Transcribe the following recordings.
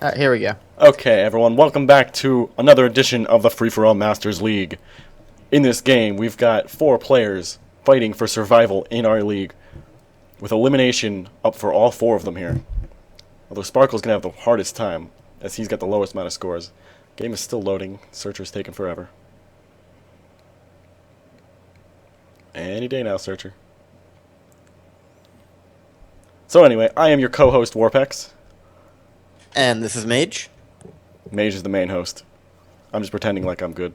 Here we go. Okay, everyone, welcome back to another edition of the Free-For-All Masters League. In this game, we've got 4 players fighting for survival in our league, with elimination up for all 4 of them here. Although Sparkle's going to have the hardest time, as he's got the lowest amount of scores. Game is still loading. Searcher's taking forever. Any day now, Searcher. So anyway, I am your co-host, Worpex. And this is Mage. Mage is the main host. I'm just pretending like I'm good.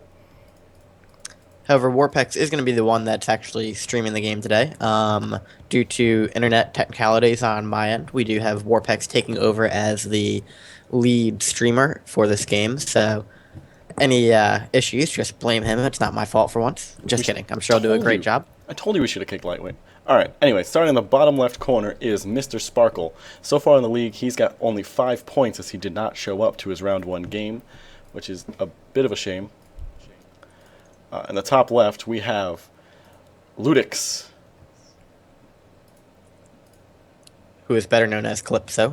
However, Worpex is going to be the one that's actually streaming the game today. Due to internet technicalities on my end, we do have Worpex taking over as the lead streamer for this game. So any issues, just blame him. It's not my fault for once. Just kidding. I'm sure he'll do a great job. I told you we should have kicked lightweight. Alright, anyway, starting in the bottom left corner is Mr. Spakle. So far in the league, he's got only 5 points as he did not show up to his round 1 game, which is a bit of a shame. In the top left, we have Ludix, who is better known as Calypso.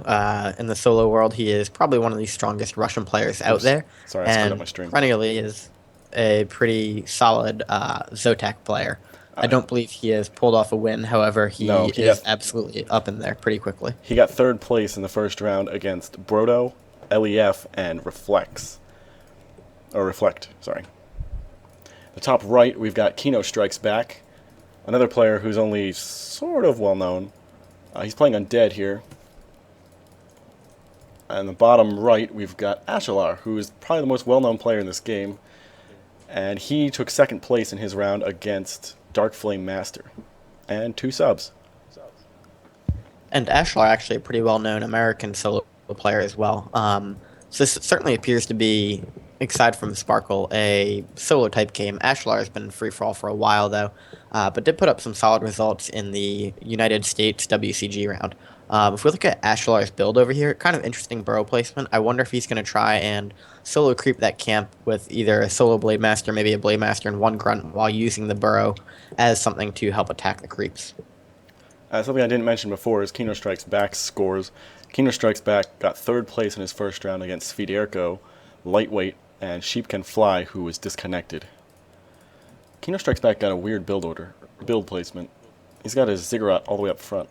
In the solo world, he is probably one of the strongest Russian players out there. Sorry, I screwed up my stream. Perennially is a pretty solid Zotac player. I don't believe he has pulled off a win. However, he is absolutely up in there pretty quickly. He got 3rd place in the first round against Brodo, LEF, and Reflect, sorry. The top right, we've got KenoStrikesBack, another player who's only sort of well-known. He's playing Undead here. And the bottom right, we've got Ashalar, who is probably the most well-known player in this game. And he took 2nd place in his round against Dark Flame Master. And 2 subs. And Ashalar actually a pretty well-known American solo player as well. So this certainly appears to be, aside from Spakle, a solo-type game. Ashalar has been free-for-all for a while, though, but did put up some solid results in the United States WCG round. If we look at Ashalar's build over here, kind of interesting burrow placement. I wonder if he's going to try and solo creep that camp with either a solo Blade Master, maybe a Blade Master, and 1 Grunt while using the burrow as something to help attack the creeps. Something I didn't mention before is KenoStrikesBack's scores. KenoStrikesBack got 3rd place in his first round against Fidierko, Lightweight, and Sheep Can Fly, who was disconnected. KenoStrikesBack got a weird build placement. He's got his Ziggurat all the way up front.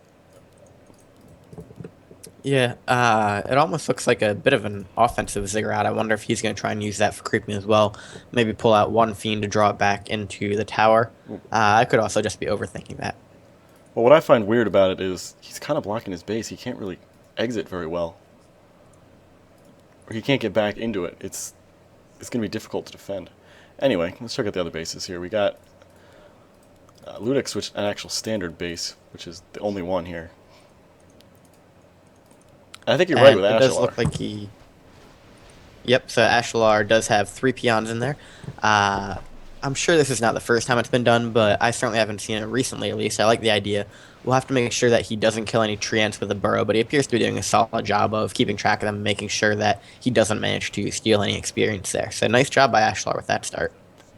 Yeah, it almost looks like a bit of an offensive Ziggurat. I wonder if he's going to try and use that for creeping as well. Maybe pull out 1 Fiend to draw it back into the tower. I could also just be overthinking that. Well, what I find weird about it is he's kind of blocking his base. He can't really exit very well. Or he can't get back into it. It's going to be difficult to defend. Anyway, let's check out the other bases here. We got Ludix, which an actual standard base, which is the only one here. I think you're right with Ashalar. It does look like he... Yep, so Ashalar does have 3 peons in there. I'm sure this is not the first time it's been done, but I certainly haven't seen it recently, at least. I like the idea. We'll have to make sure that he doesn't kill any treants with a burrow, but he appears to be doing a solid job of keeping track of them and making sure that he doesn't manage to steal any experience there. So nice job by Ashalar with that start.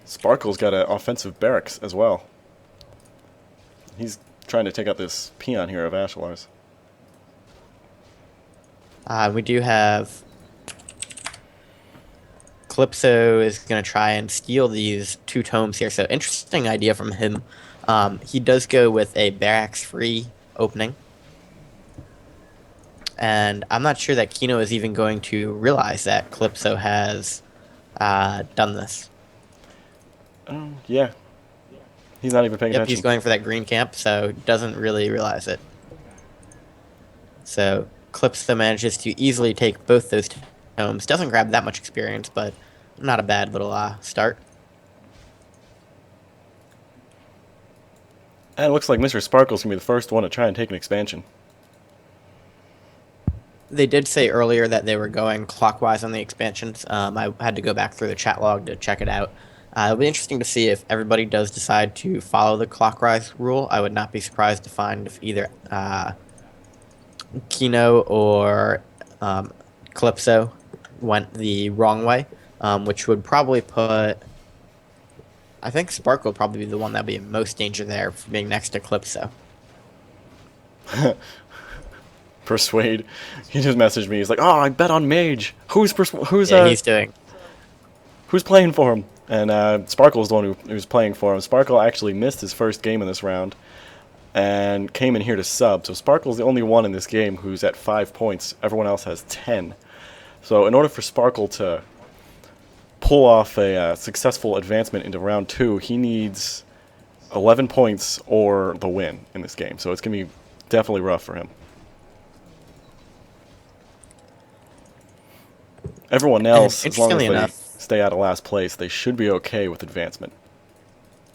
Sparkle's got an offensive barracks as well. He's trying to take out this peon here of Ashalar's. We do have... Calypso is going to try and steal these 2 tomes here, so interesting idea from him. He does go with a barracks-free opening. And I'm not sure that Keno is even going to realize that Calypso has done this. Yeah. He's not even paying attention. He's going for that green camp, so doesn't really realize it. So Calypso manages to easily take both those tomes. Doesn't grab that much experience, but not a bad little start. And it looks like Mr. Sparkle's going to be the first one to try and take an expansion. They did say earlier that they were going clockwise on the expansions. I had to go back through the chat log to check it out. It'll be interesting to see if everybody does decide to follow the clockwise rule. I would not be surprised to find if either Keno or Calypso went the wrong way, which would probably put... I think Spakle would probably be the one that would be in most danger there for being next to Calypso. Persuade. He just messaged me. He's like, "Oh, I bet on Mage. Yeah, he's doing. Who's playing for him?" And Sparkle's the one who's playing for him. Sparkle actually missed his first game in this round and came in here to sub. So Sparkle's the only one in this game who's at 5 points. Everyone else has 10. So in order for Sparkle to pull off a successful advancement into round 2, he needs 11 points or the win in this game. So it's going to be definitely rough for him. Everyone else, as long as they stay out of last place, they should be okay with advancement.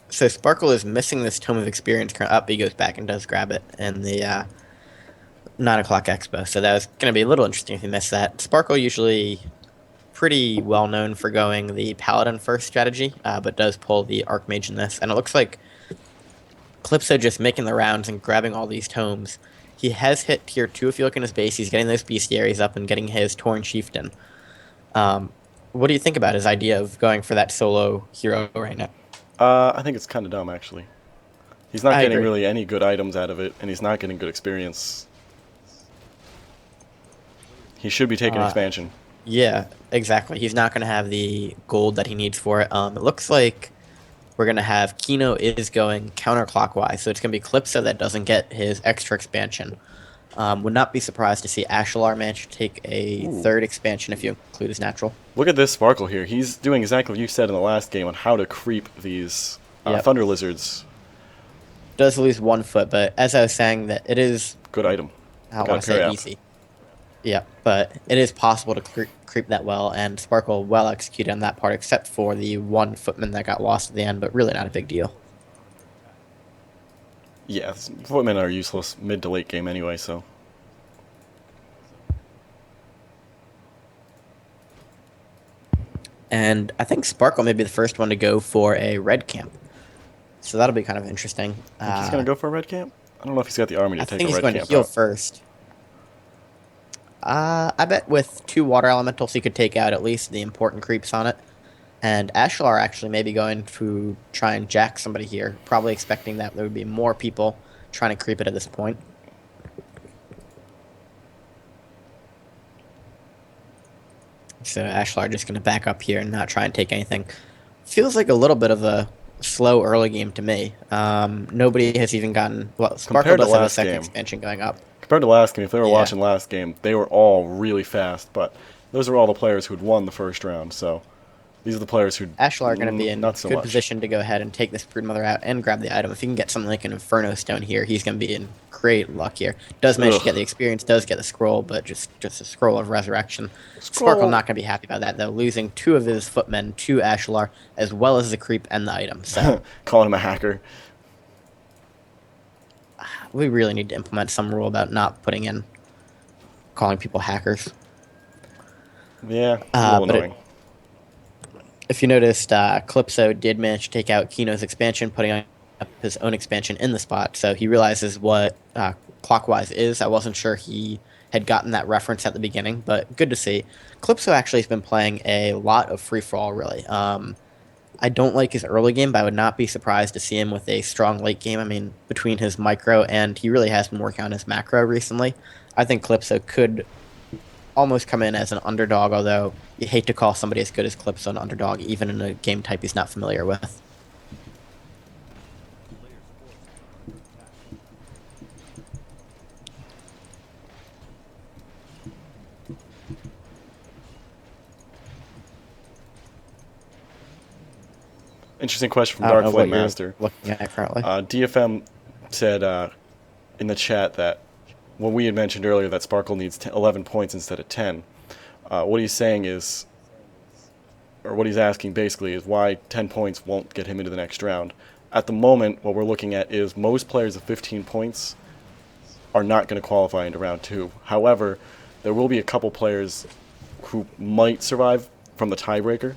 So Spakle is missing this Tome of Experience up. He goes back and does grab it in the 9 o'clock expo. So that was going to be a little interesting if he missed that. Spakle usually pretty well known for going the Paladin first strategy, but does pull the Archmage in this. And it looks like Calypso just making the rounds and grabbing all these tomes. He has hit tier 2 if you look in his base. He's getting those bestiaries up and getting his Torn Chieftain. What do you think about his idea of going for that solo hero right now? I think it's kind of dumb, actually. He's not getting agree. really any good items out of it, and he's not getting good experience. He should be taking expansion. Yeah, exactly. He's not going to have the gold that he needs for it. It looks like we're going to have Keno is going counterclockwise, so it's going to be Calypso that doesn't get his extra expansion. Would not be surprised to see Ashalar manage to take a third expansion if you include his natural. Look at this Sparkle here. He's doing exactly what you said in the last game on how to creep these Thunder Lizards. Does lose 1 foot, but as I was saying, that it is... Good item. I don't want to say easy. Yeah, but it is possible to creep that well, and Sparkle well executed on that part, except for the 1 footman that got lost at the end, but really not a big deal. Yeah, footmen are useless mid to late game anyway, so. And I think Sparkle may be the first one to go for a red camp. So that'll be kind of interesting. Think he's going to go for a red camp? I don't know if he's got the army to take a red camp. I think he's going to heal first. I bet with 2 water elementals he could take out at least the important creeps on it. And Ashalar actually may be going to try and jack somebody here, probably expecting that there would be more people trying to creep it at this point. So Ashalar just going to back up here and not try and take anything. Feels like a little bit of a slow early game to me. Nobody has even gotten... Well, Sparkle does have a second expansion going up. Compared to last game, if they were watching last game, they were all really fast, but those are all the players who'd won the first round, so these are the players who Ashalar are going to be in good position to go ahead and take this Broodmother out and grab the item. If he can get something like an Inferno Stone here, he's going to be in great luck here. Does manage to get the experience, does get the scroll, but just a scroll of resurrection. Sparkle not going to be happy about that, though, losing 2 of his footmen to Ashalar, as well as the creep and the item. So calling him a hacker. We really need to implement some rule about not putting in calling people hackers. Yeah, a little annoying. If you noticed, Calypso did manage to take out Keno's expansion, putting up his own expansion in the spot, so he realizes what clockwise is. I wasn't sure he had gotten that reference at the beginning, but good to see. Calypso actually has been playing a lot of free-for-all, really. I don't like his early game, but I would not be surprised to see him with a strong late game. I mean, between his micro and he really has been working on his macro recently. I think Calypso could almost come in as an underdog, although you hate to call somebody as good as Calypso an underdog, even in a game type he's not familiar with. Interesting question from Dark Flame Master. Looking at currently. DFM said in the chat that what we had mentioned earlier, that Sparkle needs 11 points instead of 10. What he's saying is, or what he's asking basically, is why 10 points won't get him into the next round. At the moment, what we're looking at is most players of 15 points are not going to qualify into round 2. However, there will be a couple players who might survive from the tiebreaker,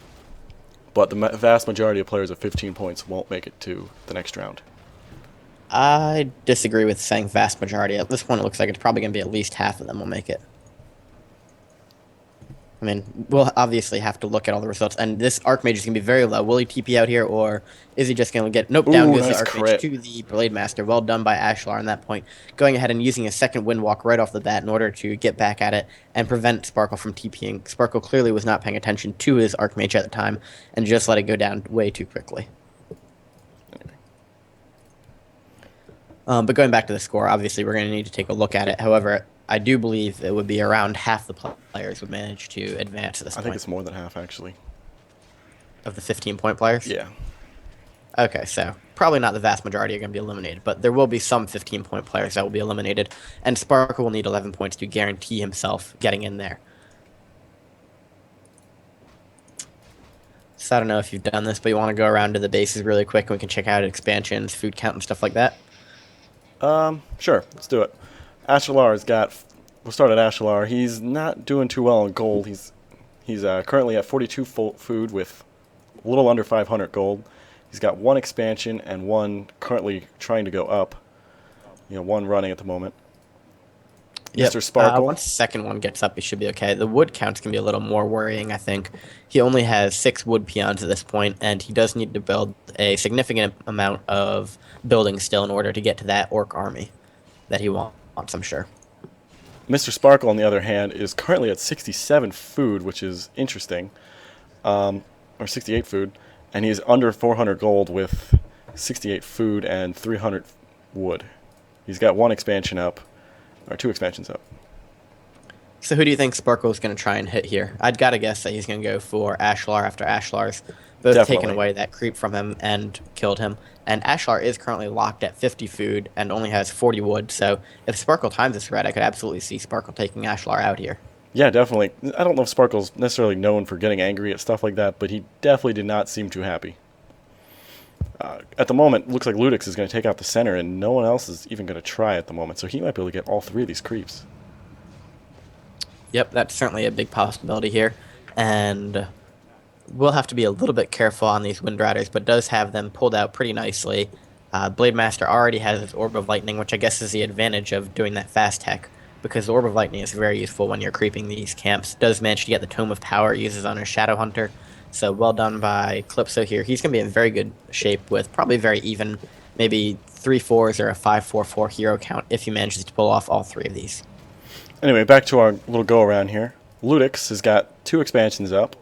but the vast majority of players of 15 points won't make it to the next round. I disagree with saying vast majority. At this point, it looks like it's probably going to be at least half of them will make it. I mean, we'll obviously have to look at all the results, and this Archmage is going to be very low. Will he TP out here, or is he just going to get... Nope, down Ooh, goes the nice Archmage crit. to the Blade Master. Well done by Ashalar on that point. Going ahead and using a second Windwalk right off the bat in order to get back at it and prevent Spakle from TPing. Spakle clearly was not paying attention to his Archmage at the time and just let it go down way too quickly. But going back to the score, obviously we're going to need to take a look at it. However, I do believe it would be around half the players would manage to advance at this I point. think it's more than half, actually. Of the 15-point players? Yeah. Okay, so probably not the vast majority are going to be eliminated, but there will be some 15-point players that will be eliminated, and Sparkle will need 11 points to guarantee himself getting in there. So I don't know if you've done this, but you want to go around to the bases really quick, and we can check out expansions, food count, and stuff like that? Sure, let's do it. Ashalar's got... We'll start at Ashalar. He's not doing too well in gold. He's currently at 42 food with a little under 500 gold. He's got one expansion and one currently trying to go up. You know, one running at the moment. Yep. Mr. Spakle. Once the second one gets up, he should be okay. The wood count's going to be a little more worrying, I think. He only has 6 wood peons at this point, and he does need to build a significant amount of buildings still in order to get to that orc army that he wants, I'm sure. Mr. Spakle, on the other hand, is currently at 67 food, which is interesting. Or 68 food. And he's under 400 gold with 68 food and 300 wood. He's got one expansion up. Or 2 expansions up. So who do you think Sparkle's going to try and hit here? I'd got to guess that he's going to go for Ashalar after Ashalar's both Definitely. taken away that creep from him and killed him. And Ashalar is currently locked at 50 food and only has 40 wood. So if Sparkle times this right, I could absolutely see Sparkle taking Ashalar out here. Yeah, definitely. I don't know if Sparkle's necessarily known for getting angry at stuff like that, but he definitely did not seem too happy. At the moment, looks like Ludix is going to take out the center, and no one else is even going to try at the moment, so he might be able to get all 3 of these creeps. Yep, that's certainly a big possibility here. And we'll have to be a little bit careful on these Wind Riders, but does have them pulled out pretty nicely. Blade Master already has his Orb of Lightning, which I guess is the advantage of doing that fast tech, because the Orb of Lightning is very useful when you're creeping these camps. Does manage to get the Tome of Power it uses on his Shadow Hunter. So well done by Calypso here. He's going to be in very good shape with probably very even, maybe 3 4s or a 5-4-4 hero count if he manages to pull off all 3 of these. Anyway, back to our little go-around here. Ludix has got 2 expansions up,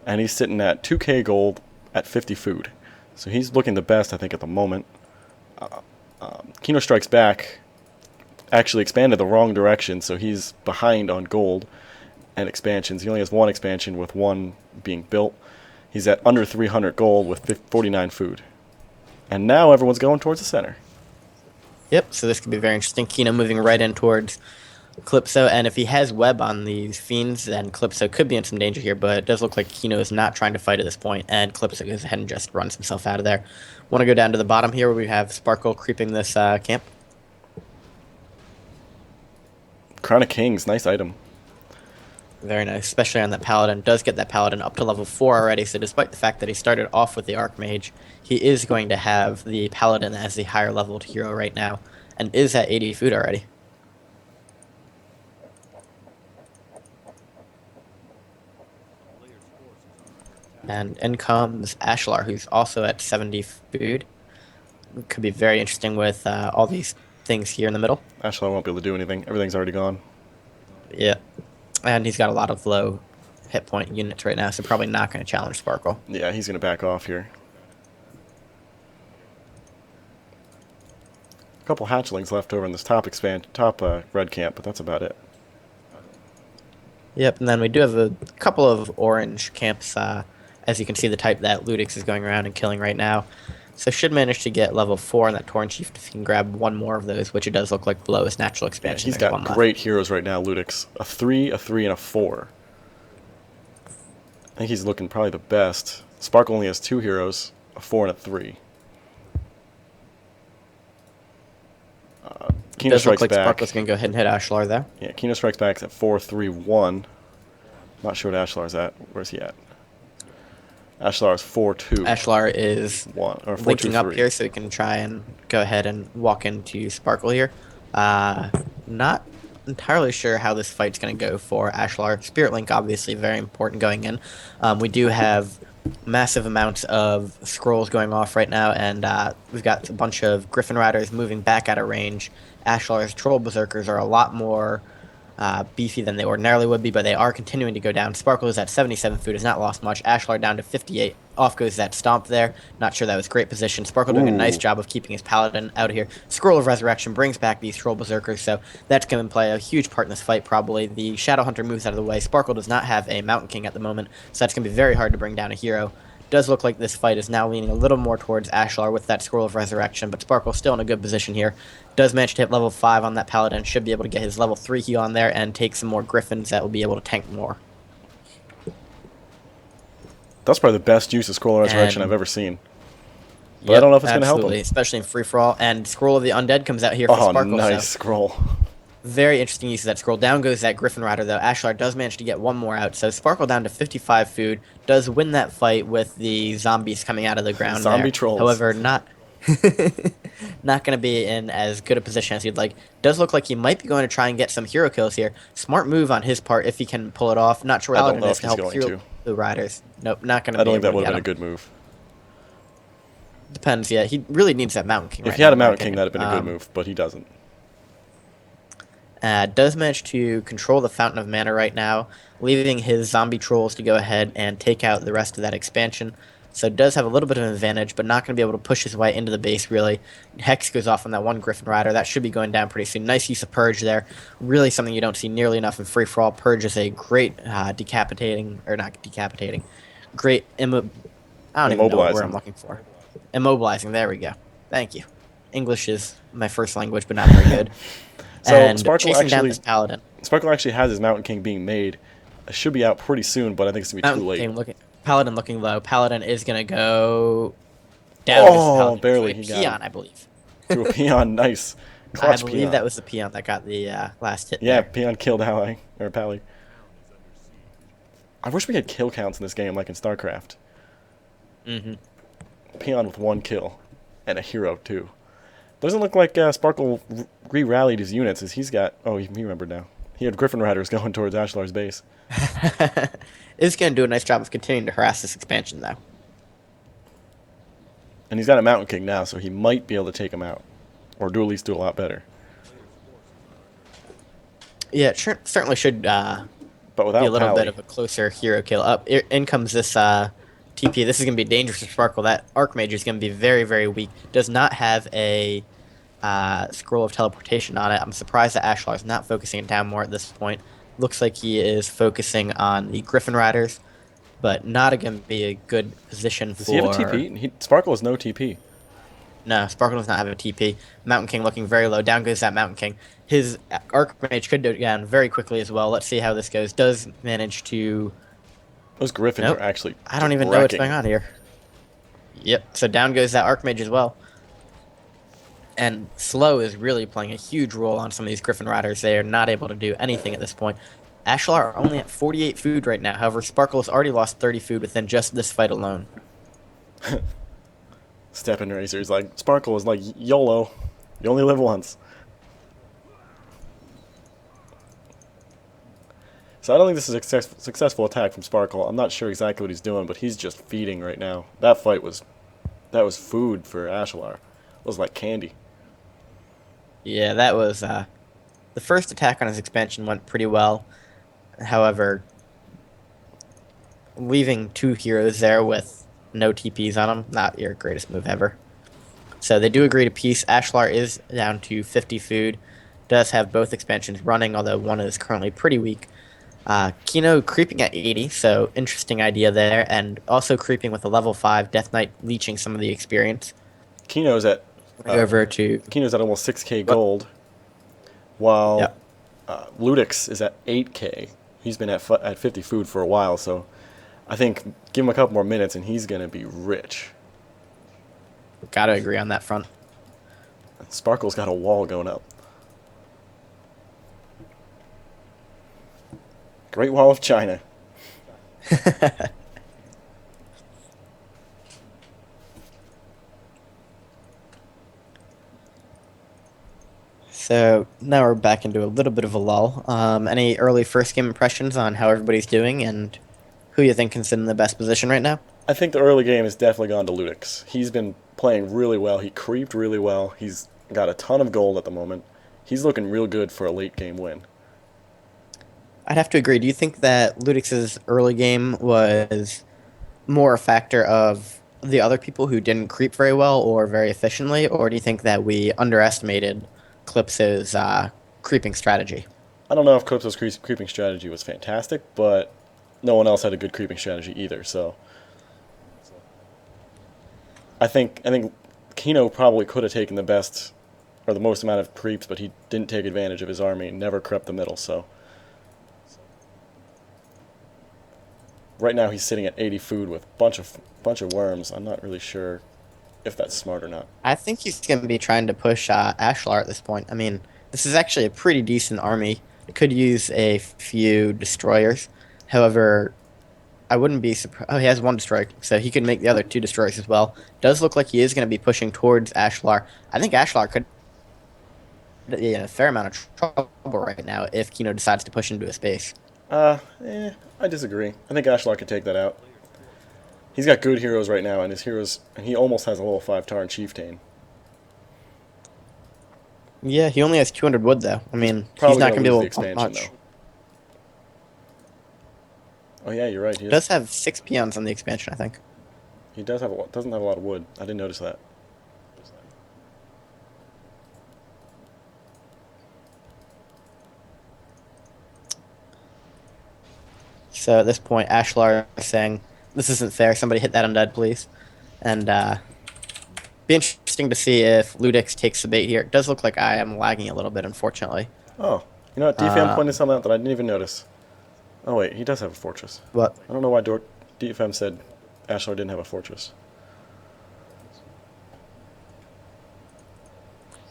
and he's sitting at 2k gold at 50 food. So he's looking the best, I think, at the moment. KenoStrikesBack actually expanded the wrong direction, so he's behind on gold and expansions. He only has 1 expansion with 1 being built. He's at under 300 gold with 49 food. And now everyone's going towards the center. Yep, so this could be very interesting. Keno moving right in towards Calypso, and if he has web on these fiends, then Calypso could be in some danger here, but it does look like Keno is not trying to fight at this point, and Calypso goes ahead and just runs himself out of there. Want to go down to the bottom here where we have Sparkle creeping this camp. Crown of Kings, nice item. Very nice, especially on that Paladin. Does get that Paladin up to level 4 already, so despite the fact that he started off with the Archmage, he is going to have the Paladin as the higher leveled hero right now, and is at 80 food already. And in comes Ashalar, who's also at 70 food. Could be very interesting with all these things here in the middle. Ashalar won't be able to do anything. Everything's already gone. Yeah. And he's got a lot of low hit point units right now, so probably not going to challenge Sparkle. Yeah, he's going to back off here. A couple hatchlings left over in this top red camp, but that's about it. Yep, and then we do have a couple of orange camps. As you can see, the type that Ludix is going around and killing right now. So should manage to get level 4 on that Tauren Chief if he can grab 1 more of those, which it does look like below his natural Yeah, expansion. he's There's got one left. great heroes right now, Ludix. A 3, a 3, and a 4. I think he's looking probably the best. Sparkle only has 2 heroes, a 4 and a 3. Does look like KenoStrikesBack. Sparkle's going to go ahead and hit Ashalar there. Yeah, KenoStrikesBack's at 4, 3, 1. Not sure what Ashalar's at. Where's he at? Ashalar is 4, 2. Ashalar is 1 or 4, 2, linking 3. up here so he can try and go ahead and walk into Sparkle here. Not entirely sure how this fight's going to go for Ashalar. Spirit Link, obviously, very important going in. We do have massive amounts of scrolls going off right now, and we've got a bunch of Griffin Riders moving back out of range. Ashalar's Troll Berserkers are a lot more beefy than they ordinarily would be, but they are continuing to go down. Spakle is at 77 food, has not lost much. Ashalar down to 58. Off goes that Stomp there. Not sure that was great position. Spakle doing a nice job of keeping his Paladin out of here. Scroll of Resurrection brings back these Troll Berserkers, so that's going to play a huge part in this fight, probably. The Shadow Hunter moves out of the way. Spakle does not have a Mountain King at the moment, so that's going to be very hard to bring down a hero. Does look like this fight is now leaning a little more towards Ashalar with that Scroll of Resurrection, but Sparkle's still in a good position here. Does manage to hit level 5 on that Paladin, should be able to get his level 3 heal on there and take some more Griffins that will be able to tank more. That's probably the best use of Scroll of Resurrection I've ever seen. But Yep, I don't know if it's going to help him. Especially in free-for-all. And Scroll of the Undead comes out here for Sparkle. Nice so scroll. very interesting use of that scroll. Down goes that Griffin Rider, though. Ashalar does manage to get one more out. So Sparkle down to 55 food. Does win that fight with the zombies coming out of the ground Zombie trolls. However, not going to be in as good a position as he'd like. Does look like he might be going to try and get some hero kills here. Smart move on his part if he can pull it off. Not sure I how don't know it if is to he's help going heal to. the riders. Nope, not going to be I don't think that able would to have get been a him. good move. Depends, yeah. He really needs that Mountain King If right he had now, a in my Mountain King, opinion. that'd have been a good move, but he doesn't. Does manage to control the Fountain of Mana right now, leaving his zombie trolls to go ahead and take out the rest of that expansion. So does have a little bit of an advantage, but not going to be able to push his way into the base, really. Hex goes off on that one Griffin Rider. That should be going down pretty soon. Nice use of Purge there. Really something you don't see nearly enough in free-for-all. Purge is a great decapitating, or not decapitating, great I don't even know what word I'm looking for. Immobilizing, there we go. Thank you. English is my first language, but not very good. So and Sparkle chasing down actually, this Paladin. Sparkle actually has his Mountain King being made. It should be out pretty soon, but I think it's going to be too late. Paladin looking low. Paladin is going to go down. Oh, barely. He got peon, him. I believe. To a peon, nice. Clutch I believe peon. that was the peon that got the last hit. Yeah, there. peon killed ally, or Pally. I wish we had kill counts in this game like in StarCraft. Mm-hmm. Peon with 1 kill. And a hero, too. Doesn't look like Sparkle re-rallied his units as he's got... Oh, he remembered now. He had Griffin Riders going towards Ashalar's base. Is going to do a nice job of continuing to harass this expansion, though. And he's got a Mountain King now, so he might be able to take him out. Or do at least do a lot better. Yeah, certainly should but without be a little Pally, bit of a closer hero kill. Up in comes this TP. This is going to be dangerous for Sparkle. That Archmage is going to be very, very weak. Does not have a scroll of teleportation on it. I'm surprised that Ashalar is not focusing it down more at this point. Looks like he is focusing on the Griffin Riders, but not going to be a good position for... Does he have a TP? Sparkle has no TP. No, Sparkle does not have a TP. Mountain King looking very low. Down goes that Mountain King. His Archmage could go down very quickly as well. Let's see how this goes. Does manage to... Those Griffins are actually I don't even know what's going on here. Yep, so down goes that Archmage as well. And slow is really playing a huge role on some of these Griffin Riders. They are not able to do anything at this point. Ashalar are only at 48 food right now. However, Sparkle has already lost 30 food within just this fight alone. Steppin' Razor is like, Sparkle is like, YOLO. You only live once. So I don't think this is a successful attack from Sparkle. I'm not sure exactly what he's doing, but he's just feeding right now. That fight was food for Ashalar. It was like candy. Yeah, that was the first attack on his expansion went pretty well. However, leaving 2 heroes there with no TPs on them, not your greatest move ever. So they do agree to peace. Ashalar is down to 50 food. Does have both expansions running, although one is currently pretty weak. Keno creeping at 80, so interesting idea there, and also creeping with a level 5 Death Knight, leeching some of the experience. Keno's at Keno's at almost 6k gold, while Ludix is at 8k. He's been at 50 food for a while, so I think give him a couple more minutes and he's gonna be rich. Gotta agree on that front. Sparkle's got a wall going up. Great Wall of China. So now we're back into a little bit of a lull. Any early first game impressions on how everybody's doing and who you think is in the best position right now? I think the early game has definitely gone to Ludix. He's been playing really well. He creeped really well. He's got a ton of gold at the moment. He's looking real good for a late game win. I'd have to agree. Do you think that Ludix's early game was more a factor of the other people who didn't creep very well or very efficiently, or do you think that we underestimated Calypso's creeping strategy? I don't know if Calypso's creeping strategy was fantastic, but no one else had a good creeping strategy either. So I think Keno probably could have taken the best or the most amount of creeps, but he didn't take advantage of his army and never crept the middle. So right now he's sitting at 80 food with bunch of worms. I'm not really sure if that's smart or not. I think he's going to be trying to push Ashalar at this point. I mean, this is actually a pretty decent army. It could use a few destroyers. However, I wouldn't be surprised. Oh, he has one destroyer, so he could make the other two destroyers as well. Does look like he is going to be pushing towards Ashalar. I think Ashalar could be in a fair amount of trouble right now if Keno decides to push into a space. I disagree. I think Ashalar can take that out. He's got good heroes right now, and he almost has a level 5 Tarn Chieftain. Yeah, he only has 200 wood, though. I mean, Probably he's not going to be able the to pump expansion, much. though. Oh yeah, you're right. He does have 6 peons on the expansion, I think. He doesn't have a lot of wood. I didn't notice that. So at this point, Ashalar is saying, "This isn't fair. Somebody hit that undead, please." And be interesting to see if Ludix takes the bait here. It does look like I am lagging a little bit, unfortunately. Oh, you know what? DFM pointed something out that I didn't even notice. Oh wait, he does have a fortress. But I don't know why DFM said Ashalar didn't have a fortress.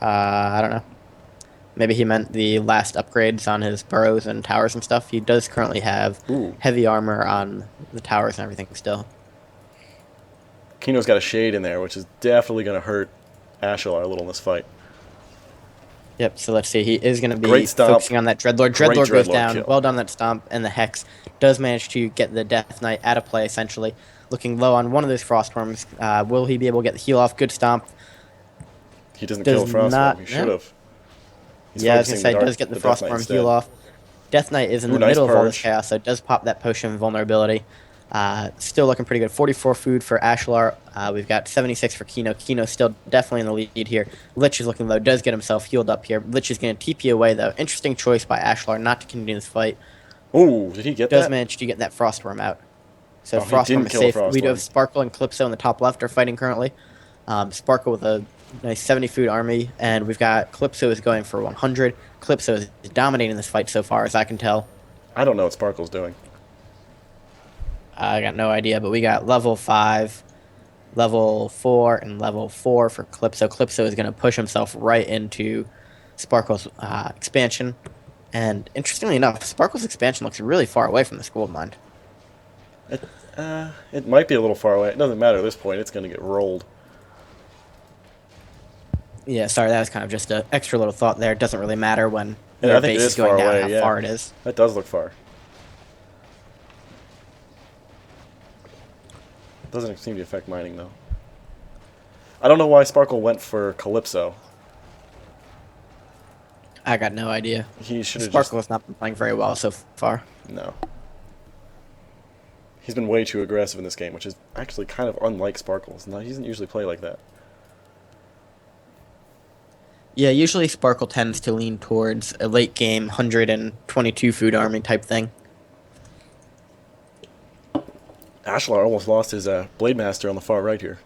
I don't know. Maybe he meant the last upgrades on his burrows and towers and stuff. He does currently have Ooh. heavy armor on the towers and everything still. Keno's got a shade in there, which is definitely going to hurt Ashalar a little in this fight. Yep, so let's see. He is going to be Great stomp. focusing on that Dreadlord. Great Dreadlord goes Dreadlord down. kill. Well done, that stomp. And the Hex does manage to get the Death Knight out of play, essentially. Looking low on one of those Frostworms. Will he be able to get the heal off? Good stomp. He doesn't Does kill Frostworm. not- He should have. Yeah, I was going to say, does get the Frostworm heal off. Death Knight is in the nice middle of all this purge. chaos, so it does pop that potion of vulnerability. Still looking pretty good. 44 food for Ashalar. We've got 76 for Keno. Keno still definitely in the lead here. Lich is looking low. Does get himself healed up here. Lich is going to TP away, though. Interesting choice by Ashalar not to continue this fight. Ooh, did he get Does that? manage to get that Frostworm out. So Oh, he Frostworm didn't is kill safe. Frostworm. We do have Spakle and Calypso in the top left are fighting currently. Spakle with a nice 70 food army, and we've got Calypso is going for 100. Calypso is dominating this fight so far, as I can tell. I don't know what Sparkle's doing. I got no idea, but we got level 5, level 4, and level 4 for Calypso. Calypso is going to push himself right into Sparkle's expansion. And interestingly enough, Sparkle's expansion looks really far away from the School of Mind. It might be a little far away. It doesn't matter at this point. It's going to get rolled. Yeah, sorry, that was kind of just an extra little thought there. It doesn't really matter when Yeah, their I think it base is is going far down away, how yeah. far it is. That does look far. Doesn't seem to affect mining, though. I don't know why Sparkle went for Calypso. I got no idea. He should have Sparkle has not been playing very well so far. No. He's been way too aggressive in this game, which is actually kind of unlike Sparkle's. He doesn't usually play like that. Yeah, usually Sparkle tends to lean towards a late game 122 food army type thing. Ashalar almost lost his Blade Master on the far right here.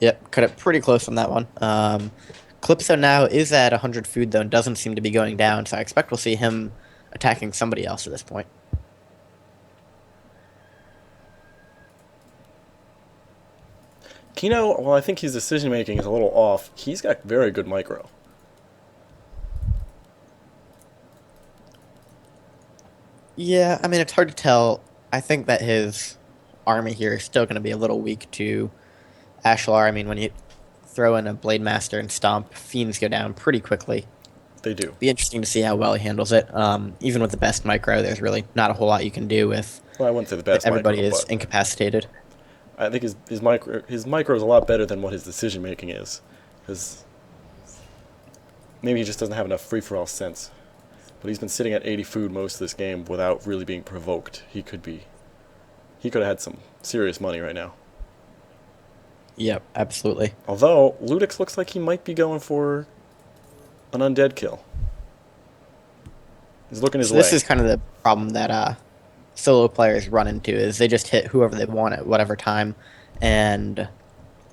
Yep, cut it pretty close on that one. Calypso now is at 100 food, though, and doesn't seem to be going down, so I expect we'll see him attacking somebody else at this point. Keno, well, I think his decision-making is a little off. He's got very good micro. Yeah, I mean, it's hard to tell. I think that his army here is still going to be a little weak to Ashalar. I mean, when you throw in a Blade Master and stomp, fiends go down pretty quickly. They do. Be interesting to see how well he handles it. Even with the best micro, there's really not a whole lot you can do if Well, I wouldn't say the best everybody micro, is but incapacitated. I think his micro is a lot better than what his decision making is. Because maybe he just doesn't have enough free-for-all sense. But he's been sitting at 80 food most of this game without really being provoked. He could have had some serious money right now. Yep, absolutely. Although, Ludix looks like he might be going for an undead kill. He's looking his way. This is kind of the problem that solo players run into, is they just hit whoever they want at whatever time, and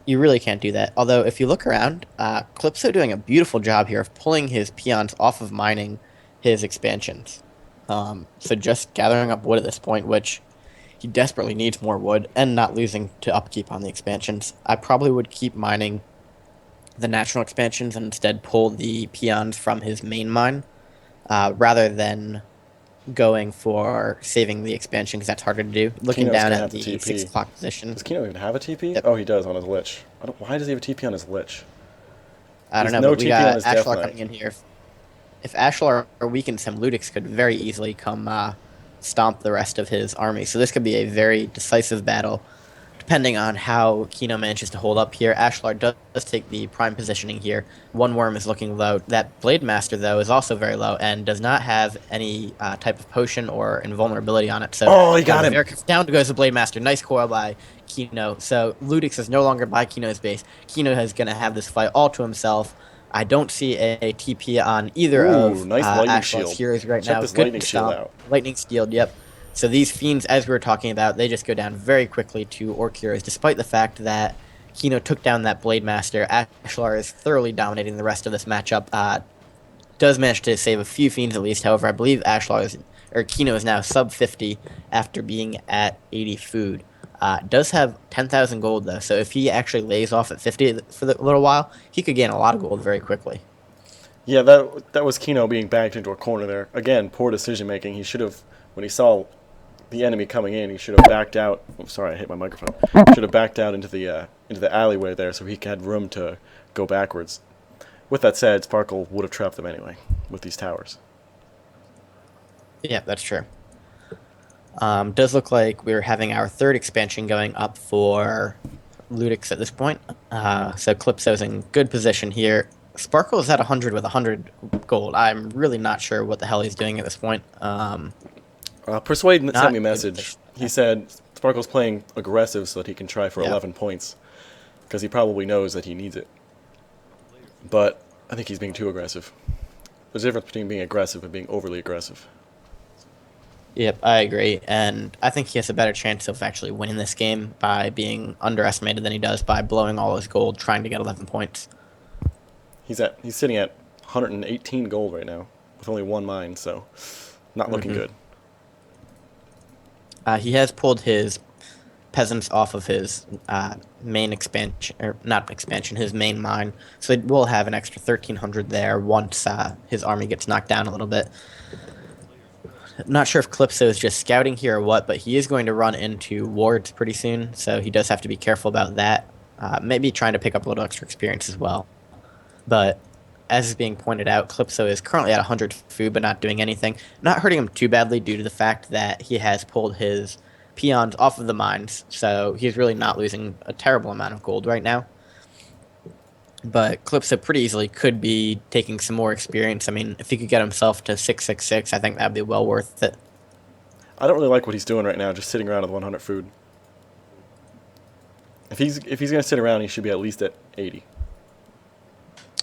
you really can't do that. Although, if you look around, Calypso doing a beautiful job here of pulling his peons off of mining his expansions. So just gathering up wood at this point, which he desperately needs more wood, and not losing to upkeep on the expansions. I probably would keep mining the natural expansions and instead pull the peons from his main mine, rather than going for saving the expansion, because that's harder to do. Looking Keno's down gonna at have the the 6 TP. o'clock position. Does Keno even have a TP? Yep. Oh, he does on his Lich. Why does he have a TP on his Lich? I don't There's know, no but we TP on got his Death Ashalar Knight. coming in here. If Ashalar weakens him, Ludix could very easily come stomp the rest of his army. So this could be a very decisive battle, depending on how Keno manages to hold up here. Ashalar does take the prime positioning here. One worm is looking low. That Blade Master, though, is also very low and does not have any type of potion or invulnerability on it. So Oh, he got him. Down goes the Blade Master. Nice coil by Keno. So Ludix is no longer by Keno's base. Keno is going to have this fight all to himself. I don't see a TP on either of nice lightning Ashalar's shield. heroes right Check now. this Good lightning shield stomp. out. Lightning shield, yep. So these fiends, as we were talking about, they just go down very quickly to Orc heroes, despite the fact that Keno took down that Blade Master. Ashalar is thoroughly dominating the rest of this matchup. Does manage to save a few fiends at least. However, I believe Keno is now sub 50 after being at 80 food. Does have 10,000 gold though, so if he actually lays off at 50 for a little while, he could gain a lot of gold very quickly. Yeah, that was Keno being backed into a corner there. Again, poor decision making. He should have, when he saw the enemy coming in, he should have backed out. Oh, sorry, I hit my microphone. Should have backed out into the alleyway there, so he had room to go backwards. With that said, Spakle would have trapped them anyway with these towers. Yeah, that's true. Does look like we're having our third expansion going up for Ludix at this point. So Calypso's in good position here. Spakle is at 100 with 100 gold. I'm really not sure what the hell he's doing at this point. Persuade sent me a Not message. He said Spakle's playing aggressive so that he can try for 11 points, because he probably knows that he needs it. But I think he's being too aggressive. There's a difference between being aggressive and being overly aggressive. Yep, I agree. And I think he has a better chance of actually winning this game by being underestimated than he does by blowing all his gold trying to get 11 points. He's sitting at 118 gold right now with only one mine, so not looking good. He has pulled his peasants off of his main expansion, or not expansion, his main mine. So it will have an extra 1,300 there once his army gets knocked down a little bit. Not sure if Calypso is just scouting here or what, but he is going to run into wards pretty soon, so he does have to be careful about that. Maybe trying to pick up a little extra experience as well. But as is being pointed out, Calypso is currently at 100 food, but not doing anything. Not hurting him too badly due to the fact that he has pulled his peons off of the mines, so he's really not losing a terrible amount of gold right now. But Calypso pretty easily could be taking some more experience. I mean, if he could get himself to 666, I think that would be well worth it. I don't really like what he's doing right now, just sitting around with 100 food. If he's going to sit around, he should be at least at 80.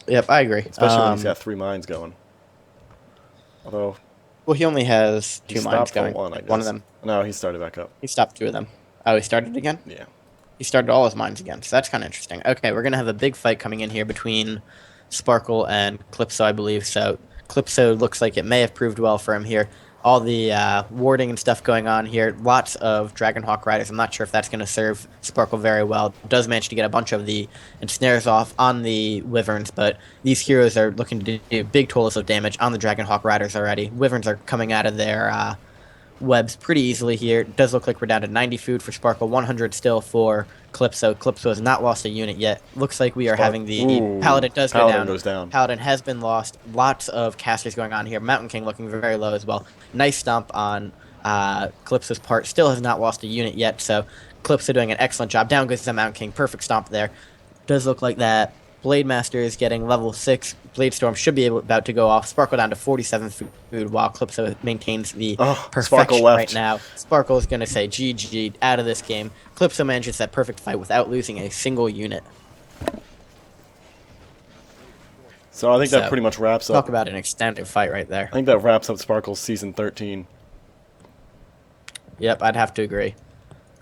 Yep, I agree. Especially when he's got 3 mines going. Although... Well, he only has 2 mines stopped going. one, I guess. One of them. No, he started back up. He stopped 2 of them. Oh, he started again? Yeah. He started all his mines again, so that's kind of interesting. Okay, we're going to have a big fight coming in here between Spakle and Calypso, I believe. So Calypso looks like it may have proved well for him here. All the warding and stuff going on here. Lots of Dragonhawk Riders. I'm not sure if that's going to serve Spakle very well. Does manage to get a bunch of the ensnares off on the Wyverns, but these heroes are looking to do big totals of damage on the Dragonhawk Riders already. Wyverns are coming out of their webs pretty easily here. It does look like we're down to 90 food for Spakle, 100 still for Calypso. Calypso has not lost a unit yet. Looks like we are having the Paladin does go Paladin down. goes down. Paladin has been lost. Lots of casters going on here. Mountain King looking very low as well. Nice stomp on Calypso's part. Still has not lost a unit yet, so Calypso doing an excellent job. Down goes the Mountain King. Perfect stomp there. Does look like that Blade Master is getting level 6. Blade Storm should be about to go off. Spakle down to 47 food while Calypso maintains the perfection right now. Spakle is going to say GG out of this game. Calypso manages that perfect fight without losing a single unit. So I think that pretty much wraps up. Talk about an extended fight right there. I think that wraps up Sparkle's Season 13. Yep, I'd have to agree.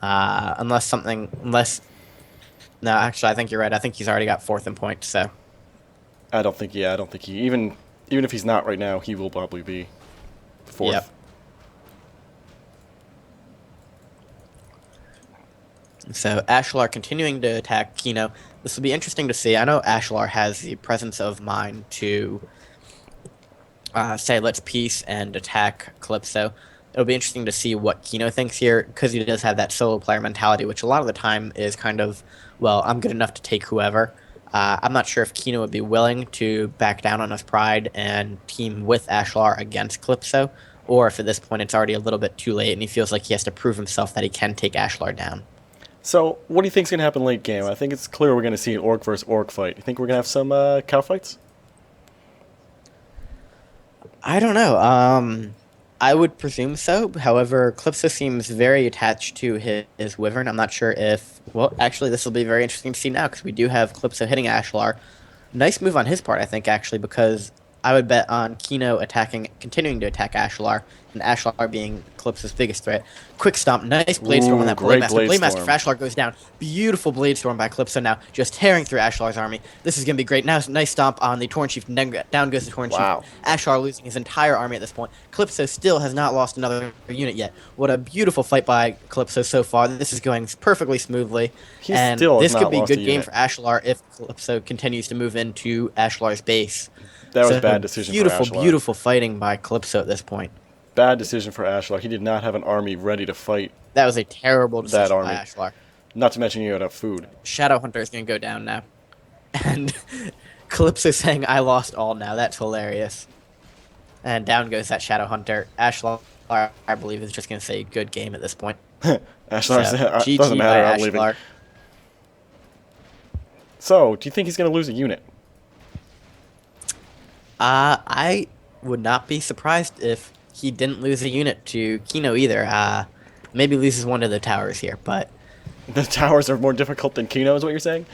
Unless... No, actually, I think you're right. I think he's already got 4th in points, so... I don't think he... Even if he's not right now, he will probably be 4th. Yep. So, Ashalar continuing to attack Keno. This will be interesting to see. I know Ashalar has the presence of mind to say, let's peace and attack Calypso. It'll be interesting to see what Keno thinks here, because he does have that solo player mentality, which a lot of the time is kind of, well, I'm good enough to take whoever. I'm not sure if Keno would be willing to back down on his pride and team with Ashalar against Calypso, or if at this point it's already a little bit too late and he feels like he has to prove himself that he can take Ashalar down. So, what do you think is going to happen late game? I think it's clear we're going to see an Orc versus Orc fight. You think we're going to have some cow fights? I don't know. I would presume so. However, Calypso seems very attached to his Wyvern. I'm not sure if... Well, actually, this will be very interesting to see now, because we do have Calypso hitting Ashalar. Nice move on his part, I think, actually, because I would bet on Keno continuing to attack Ashalar, and Ashalar being Calypso's biggest threat. Quick stomp, nice Blade Storm on that Blade Master. Blade Master for Ashalar goes down. Beautiful Blade Storm by Calypso now, just tearing through Ashalar's army. This is going to be great. Now, nice stomp on the Torn Chief, and then down goes the Torn Chief. Ashalar losing his entire army at this point. Calypso still has not lost another unit yet. What a beautiful fight by Calypso so far. This is going perfectly smoothly. And this could be a good game for Ashalar if Calypso continues to move into Ashalar's base. That was a bad decision for Ashalar. Beautiful fighting by Calypso at this point. Bad decision for Ashalar. He did not have an army ready to fight. That was a terrible decision by Ashalar. Not to mention you had enough food. Shadow Hunter is going to go down now. And Calypso saying, I lost all now. That's hilarious. And down goes that Shadow Hunter. Ashalar, I believe, is just going to say good game at this point. Ashalar so, doesn't matter, I'm leaving. So, do you think he's going to lose a unit? I would not be surprised if he didn't lose a unit to Keno either. Maybe loses one of the towers here, but... The towers are more difficult than Keno, is what you're saying?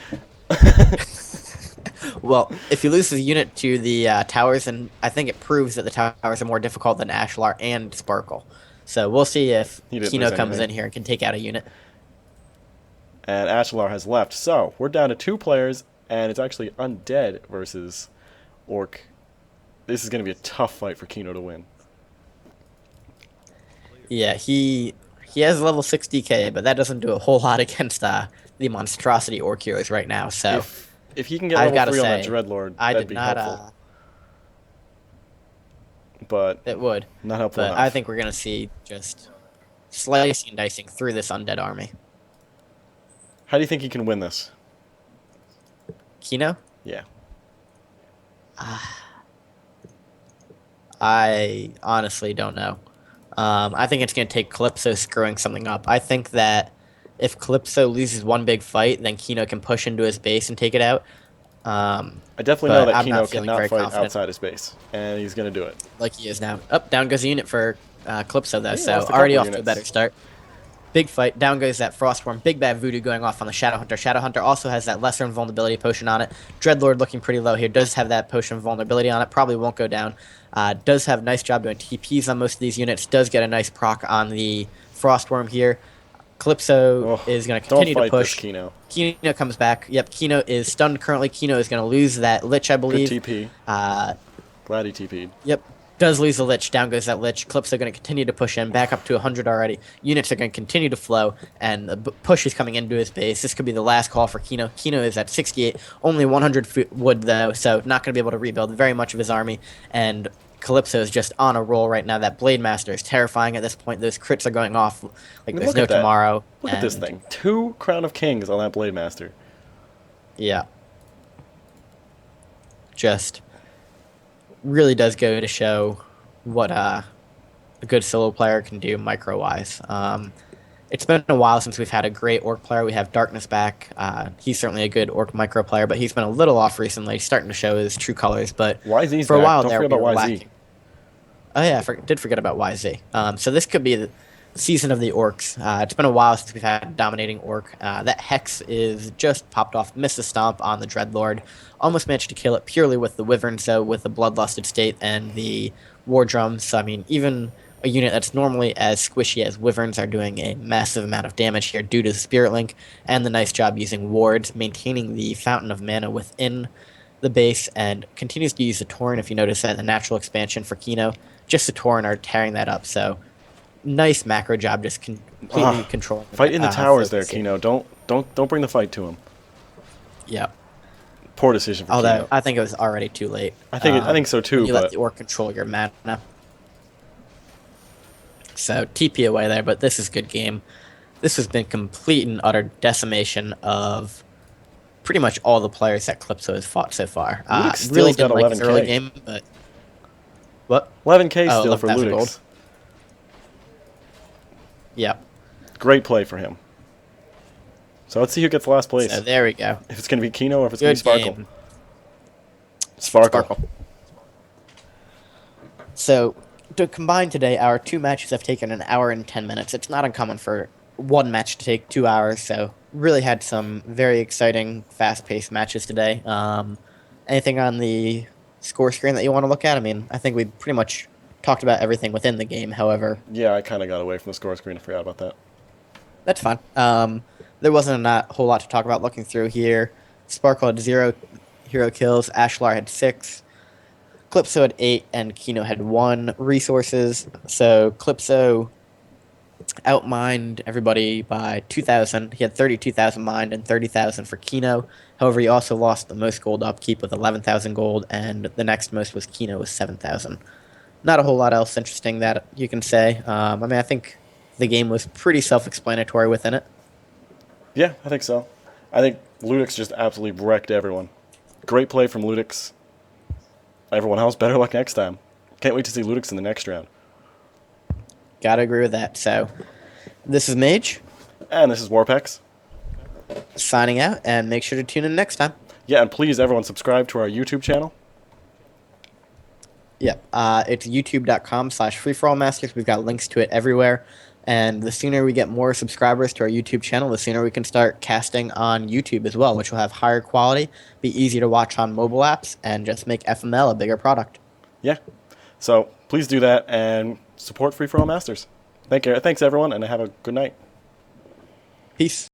Well, if he loses a unit to the towers, then I think it proves that the towers are more difficult than Ashalar and Spakle. So we'll see if Keno comes in here and can take out a unit. And Ashalar has left. So, we're down to 2 players, and it's actually Undead versus Orc. This is going to be a tough fight for Keno to win. Yeah, he has level 6 DK, but that doesn't do a whole lot against the monstrosity Orc heroes right now. So if he can get level 3 on that Dreadlord, that'd be helpful. But it would. Not helpful enough. I think we're going to see just slicing and dicing through this Undead army. How do you think he can win this? Keno? Yeah. I honestly don't know. I think it's going to take Calypso screwing something up. I think that if Calypso loses one big fight, then Keno can push into his base and take it out. I definitely know that Keno cannot fight outside his base, and he's going to do it. Like he is now. Down goes the unit for Calypso, though, so already off to a better start. Big fight. Down goes that Frostworm. Big bad Voodoo going off on the Shadow Hunter. Shadow Hunter also has that Lesser Invulnerability potion on it. Dreadlord looking pretty low here. Does have that potion of vulnerability on it. Probably won't go down. Does have a nice job doing TPs on most of these units. Does get a nice proc on the Frostworm here. Calypso is going to continue to push. Keno comes back. Yep, Keno is stunned currently. Keno is going to lose that Lich, I believe. Good TP. Glad he TP'd. Yep. Does lose the Lich. Down goes that Lich. Calypso going to continue to push in. Back up to 100 already. Units are going to continue to flow, and the push is coming into his base. This could be the last call for Keno. Keno is at 68. Only 100 wood, though, so not going to be able to rebuild very much of his army. And Calypso is just on a roll right now. That Blade Master is terrifying at this point. Those crits are going off like I mean, there's look no at that. tomorrow. Look at this and- thing. 2 Crown of Kings on that Blade Master. Yeah. Just really does go to show what a good solo player can do micro-wise. It's been a while since we've had a great orc player. We have Darkness back. He's certainly a good orc micro player, but he's been a little off recently, starting to show his true colors. But YZ's for a back. while Don't there, forget we were about YZ. lacking. Oh yeah, did forget about YZ. So this could be the season of the orcs. It's been a while since we've had a dominating orc. That Hex is just popped off, missed a stomp on the Dreadlord. Almost managed to kill it purely with the Wyverns, though, with the Bloodlusted State and the War Drums. So, I mean, even a unit that's normally as squishy as Wyverns are doing a massive amount of damage here due to the Spirit Link and the nice job using wards, maintaining the Fountain of Mana within the base, and continues to use the Tauren. If you notice that in the natural expansion for Keno, just the Tauren are tearing that up. So nice macro job, just completely controlling. Fight in the towers there, focusing. Keno. Don't bring the fight to him. Yep. Poor decision for Although Keno. I think it was already too late. I think so too. You But let the orc control your mana. So TP away there, but this is good game. This has been complete and utter decimation of pretty much all the players that Calypso has fought so far. Ludix still's Really got didn't like his 11K. early game, but what? 11K Oh, still for 11,000 Ludix. gold. Yep. Great play for him. So let's see who gets last place. So there we go. If it's going to be Keno or if it's going to Good be Spakle. game. Sparkle. So, to combine today, our 2 matches have taken an hour and 10 minutes. It's not uncommon for one match to take 2 hours, so really had some very exciting, fast-paced matches today. Anything on the score screen that you want to look at? I mean, I think we pretty much talked about everything within the game, however. Yeah, I kind of got away from the score screen. I forgot about that. That's fine. There wasn't a whole lot to talk about looking through here. Sparkle had 0 hero kills, Ashalar had 6. Calypso had 8 and Keno had 1 resources. So Calypso outmined everybody by 2,000. He had 32,000 mined and 30,000 for Keno. However, he also lost the most gold upkeep with 11,000 gold, and the next most was Keno with 7,000. Not a whole lot else interesting that you can say. I mean, I think the game was pretty self-explanatory within it. Yeah, I think so. I think Ludix just absolutely wrecked everyone. Great play from Ludix. Everyone else, better luck next time. Can't wait to see Ludix in the next round. Gotta agree with that. So, this is Mage, And this is Worpex. signing out, and make sure to tune in next time. Yeah, and please, everyone, subscribe to our YouTube channel. Yep. It's youtube.com/freeforallmasters. We've got links to it everywhere. And the sooner we get more subscribers to our YouTube channel, the sooner we can start casting on YouTube as well, which will have higher quality, be easy to watch on mobile apps, and just make FML a bigger product. Yeah. So please do that and support Free For All Masters. Thanks, everyone, and have a good night. Peace.